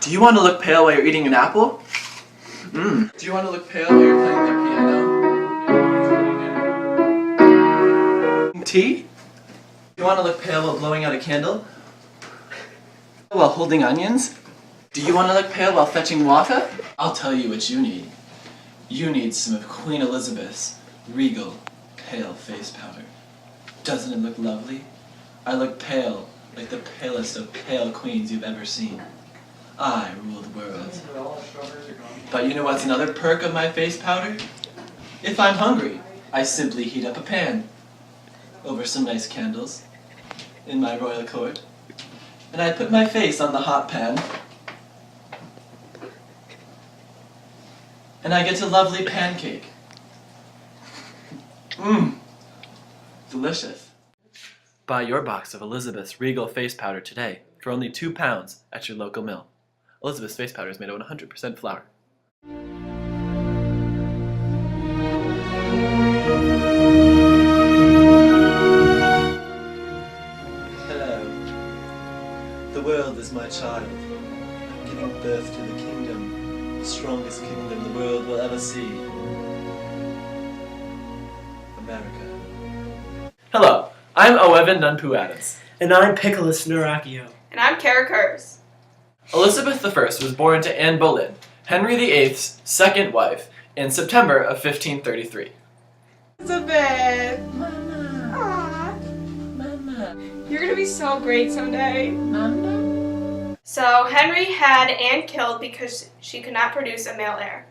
Do you want to look pale while you're eating an apple? Do you want to look pale while you're playing the piano? Tea? Do you want to look pale while blowing out a candle? While holding onions? Do you want to look pale while fetching water? I'll tell you what you need. You need some of Queen Elizabeth's Regal Pale Face Powder. Doesn't it look lovely? I look pale, like the palest of pale queens you've ever seen. I rule the world. But you know what's another perk of my face powder? If I'm hungry, I simply heat up a pan over some nice candles in my royal court, and I put my face on the hot pan, and I get a lovely pancake. Delicious. Buy your box of Elizabeth's Regal Face Powder today for only £2 at your local mill. Elizabeth's Face Powder is made of 100% flour. Hello. The world is my child. I'm giving birth to the kingdom, the strongest kingdom the world will ever see. America. Hello, I'm Oevan Nunpu Adams. And I'm Piccolus Nurakio. And I'm Kara Kurz. Elizabeth I was born to Anne Boleyn, Henry VIII's second wife, in September of 1533. Elizabeth! Mama! Aww. Mama. You're gonna be so great someday. Mama. So, Henry had Anne killed because she could not produce a male heir.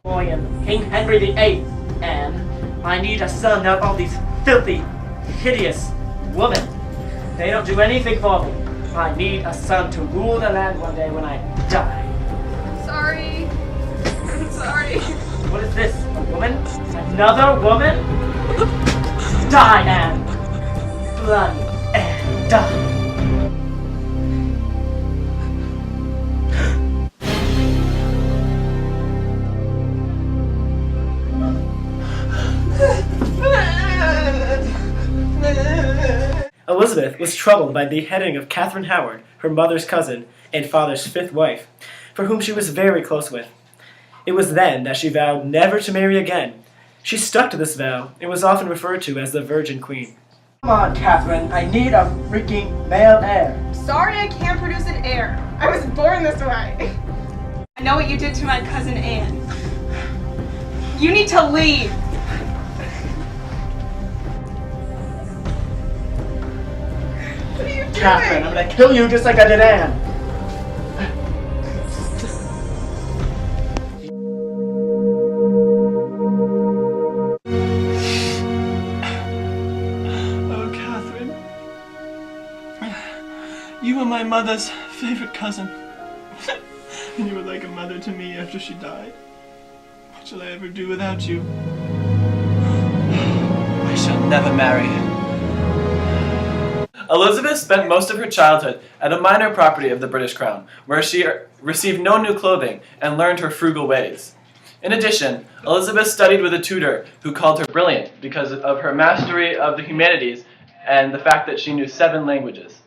I am King Henry VIII, and I need a son out of all these filthy, hideous women. They don't do anything for me. I need a son to rule the land one day when I die. Sorry. I'm sorry. What is this? A woman? Another woman? Die, Anne! Bloody Anne, die! Elizabeth was troubled by the beheading of Catherine Howard, her mother's cousin and father's fifth wife, for whom she was very close with. It was then that she vowed never to marry again. She stuck to this vow and was often referred to as the Virgin Queen. Come on, Catherine, I need a freaking male heir. Sorry I can't produce an heir. I was born this way. I know what you did to my cousin Anne. You need to leave. What are you doing? Catherine, I'm gonna kill you just like I did Anne. Oh, Catherine. You were my mother's favorite cousin. And you were like a mother to me after she died. What shall I ever do without you? I shall never marry. Elizabeth spent most of her childhood at a minor property of the British Crown, where she received no new clothing and learned her frugal ways. In addition, Elizabeth studied with a tutor who called her brilliant because of her mastery of the humanities and the fact that she knew 7 languages.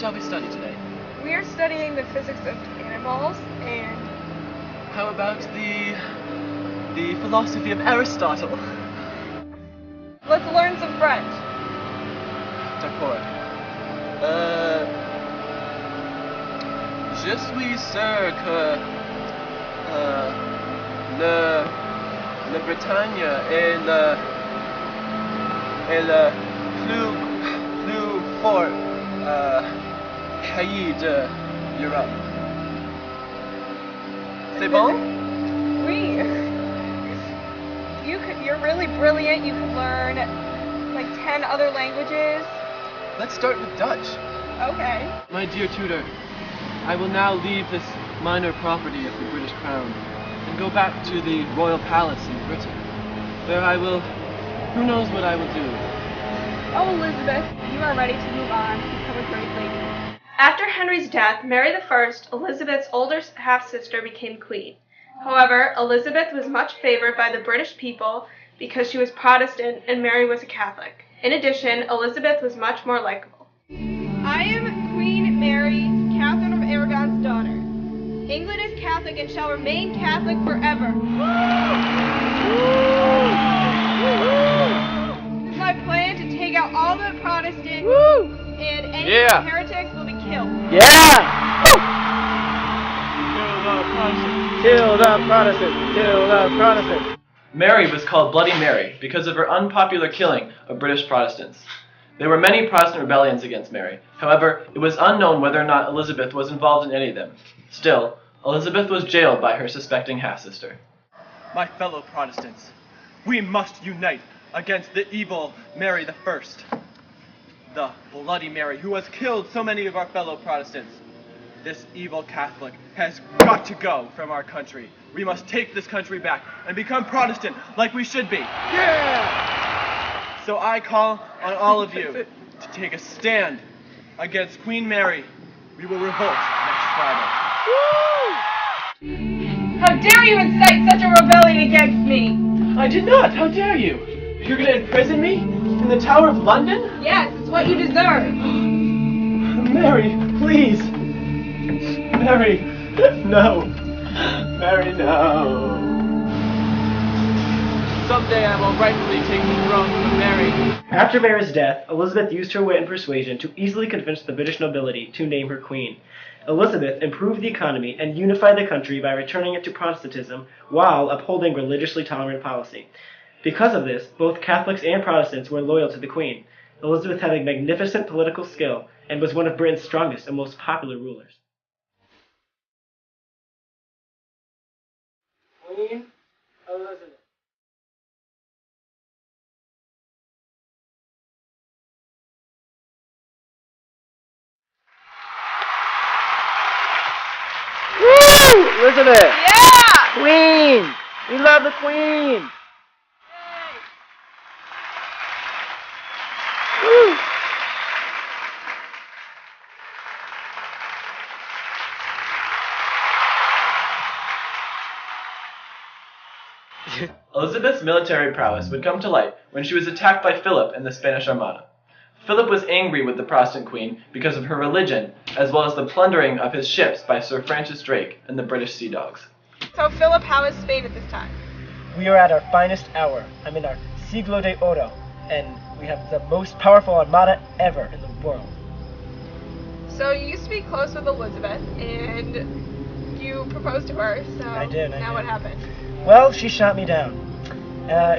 Shall we study today? We are studying the physics of animals and... How about the philosophy of Aristotle? Let's learn some French. D'accord. Je suis sûr que la Bretagne est le plus fort pays d'Europe. C'est bon? Oui. You're really brilliant. You can learn like 10 other languages. Let's start with Dutch. Okay. My dear tutor, I will now leave this minor property of the British Crown and go back to the royal palace in Britain, where I will, who knows what I will do. Oh, Elizabeth, you are ready to move on to become a great lady. After Henry's death, Mary I, Elizabeth's older half-sister, became queen. However, Elizabeth was much favored by the British people because she was Protestant and Mary was a Catholic. In addition, Elizabeth was much more likable. I am Queen Mary, Catherine of Aragon's daughter. England is Catholic and shall remain Catholic forever. This is my plan to take out all the Protestants and any heretics will be killed. Yeah! Kill the Protestants! Kill the Protestants! Mary was called Bloody Mary because of her unpopular killing of British Protestants. There were many Protestant rebellions against Mary. However, it was unknown whether or not Elizabeth was involved in any of them. Still, Elizabeth was jailed by her suspecting half-sister. My fellow Protestants, we must unite against the evil Mary I, the Bloody Mary who has killed so many of our fellow Protestants. This evil Catholic has got to go from our country. We must take this country back and become Protestant like we should be. Yeah! So I call on all of you to take a stand against Queen Mary. We will revolt next Friday. How dare you incite such a rebellion against me? I did not! How dare you? You're gonna imprison me? In the Tower of London? Yes, it's what you deserve. Mary, please! Mary, no! Mary, no! Someday I will rightfully take the throne from Mary. After Mary's death, Elizabeth used her wit and persuasion to easily convince the British nobility to name her queen. Elizabeth improved the economy and unified the country by returning it to Protestantism while upholding religiously tolerant policy. Because of this, both Catholics and Protestants were loyal to the Queen. Elizabeth had a magnificent political skill and was one of Britain's strongest and most popular rulers. Queen Elizabeth. Woo! Elizabeth! Yeah! Queen! We love the Queen! Woo! Elizabeth's military prowess would come to light when she was attacked by Philip and the Spanish Armada. Philip was angry with the Protestant queen because of her religion, as well as the plundering of his ships by Sir Francis Drake and the British Sea Dogs. So Philip, how is Spain at this time? We are at our finest hour. I'm in our Siglo de Oro, and we have the most powerful armada ever in the world. So you used to be close with Elizabeth, and you proposed to her, so I did. Now what happened? Well, she shot me down.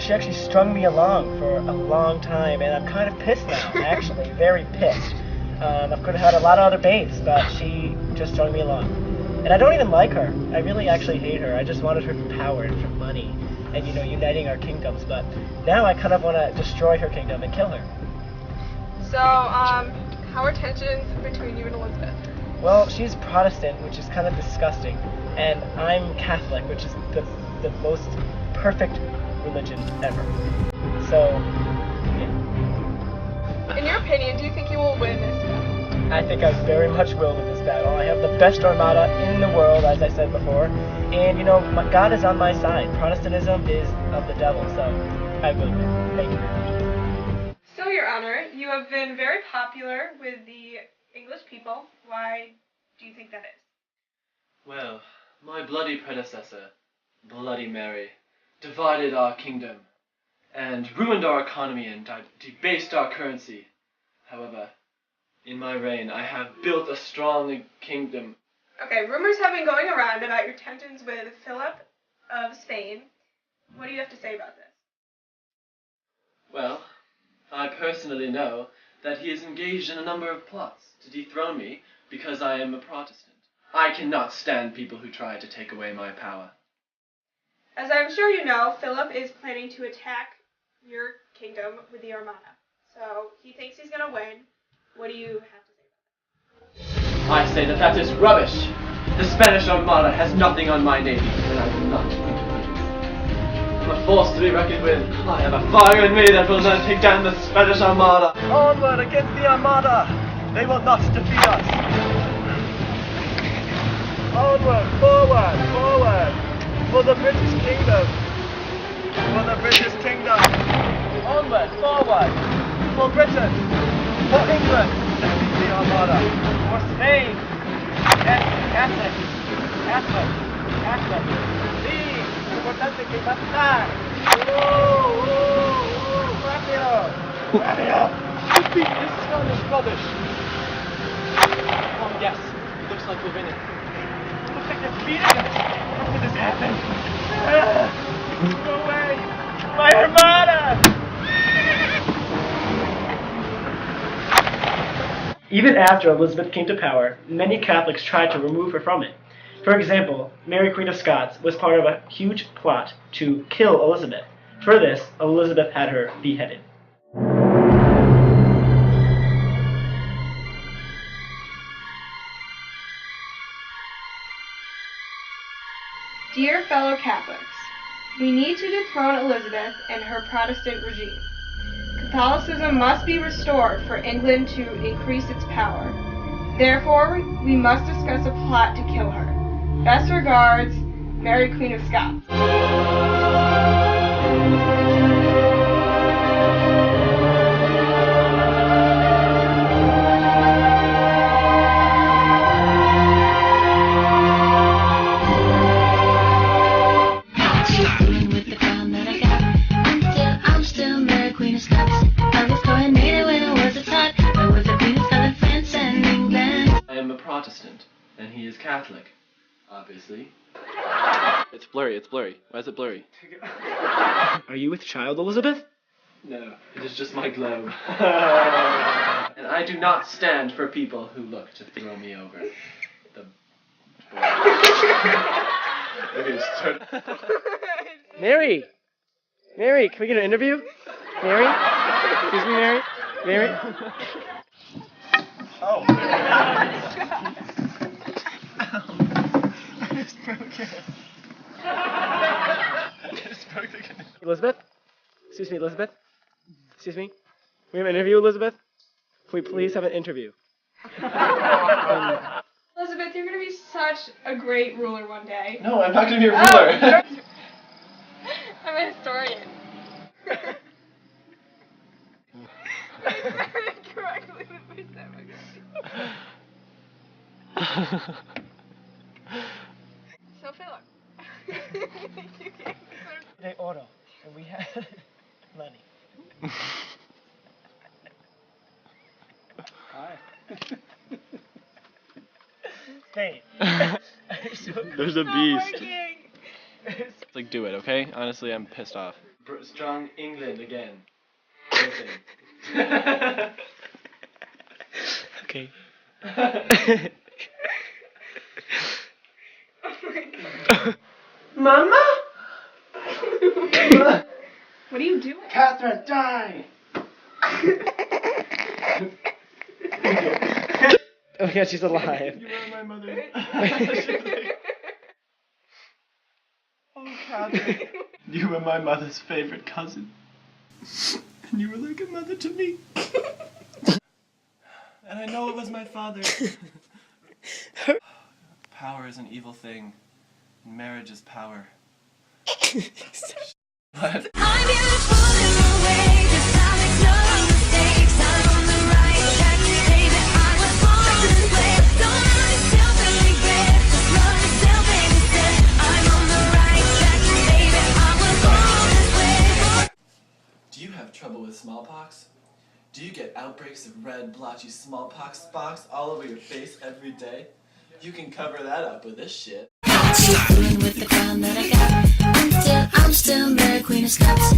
She actually strung me along for a long time, and I'm kind of pissed now, actually, very pissed. I could have had a lot of other babes, but she just strung me along. And I don't even like her. I really actually hate her. I just wanted her for power and for money and, uniting our kingdoms. But now I kind of want to destroy her kingdom and kill her. So, how are tensions between you and Elizabeth? Well, she's Protestant, which is kind of disgusting, and I'm Catholic, which is the most perfect religion ever. So, yeah. In your opinion, do you think you will win this battle? I think I very much will win this battle. I have the best armada in the world, as I said before, and God is on my side. Protestantism is of the devil, so I will win. Thank you. So, Your Honor, you have been very popular with the English people. Why do you think that is? Well, my bloody predecessor, Bloody Mary, divided our kingdom and ruined our economy and debased our currency. However, in my reign, I have built a strong kingdom. Okay, rumors have been going around about your tensions with Philip of Spain. What do you have to say about this? Well, I personally know that he is engaged in a number of plots to dethrone me because I am a Protestant. I cannot stand people who try to take away my power. As I'm sure you know, Philip is planning to attack your kingdom with the Armada. So he thinks he's going to win. What do you have to say about that? I say that is rubbish. The Spanish Armada has nothing on my navy, and I will not. I'm a force to be reckoned with. I have a fire in me that will not take down the Spanish Armada. Onward against the Armada! They will not defeat us. Onward, forward, forward, for the British kingdom. For the British kingdom. Onward, forward, for Britain, for England, the Armada, for Spain. Yes, Catholic, Catholic, Catholic. Sí, importante que pasar. Rápido, rápido. Defeat this Spanish rubbish. Oh yes, looks like we're winning. Looks like they're beating us. How could this happen? Go away, my Armada! Even after Elizabeth came to power, many Catholics tried to remove her from it. For example, Mary Queen of Scots was part of a huge plot to kill Elizabeth. For this, Elizabeth had her beheaded. Dear fellow Catholics, we need to dethrone Elizabeth and her Protestant regime. Catholicism must be restored for England to increase its power. Therefore, we must discuss a plot to kill her. Best regards, Mary Queen of Scots. Protestant, and he is Catholic, obviously. It's blurry, it's blurry. Why is it blurry? Are you with child, Elizabeth? No, it is just my globe. And I do not stand for people who look to throw me over. Okay, start. Mary! Mary, can we get an interview? Mary? Excuse me, Mary? Mary? Oh. I just broke it. Elizabeth? Excuse me, Elizabeth? Excuse me? We have an interview, Elizabeth? Can we please have an interview? Elizabeth, you're going to be such a great ruler one day. No, I'm not going to be a ruler. I'm a historian. Correctly the first time I So Philip, you can't De oro. And we have money. Hi. Spain. There's a beast. Like, do it, okay? Honestly, I'm pissed off. Strong England again. Okay. Mama? What are you doing? Catherine, die! Oh yeah, she's alive. You were my mother. Oh, Catherine. You were my mother's favorite cousin. And you were like a mother to me. And I know it was my father. Power is an evil thing. Marriage is power. What? I'm beautiful in a way, 'cause I make no mistakes. I'm on the right track, baby. I was born this way. Don't let yourself in regret. Just love yourself, baby. Said I'm on the right track, baby. I was born this way. Do you have trouble with smallpox? Do you get outbreaks of red, blotchy smallpox spots all over your face every day? You can cover that up with this shit. What you doing with the crown that I got? I'm still Mary Queen of Scots.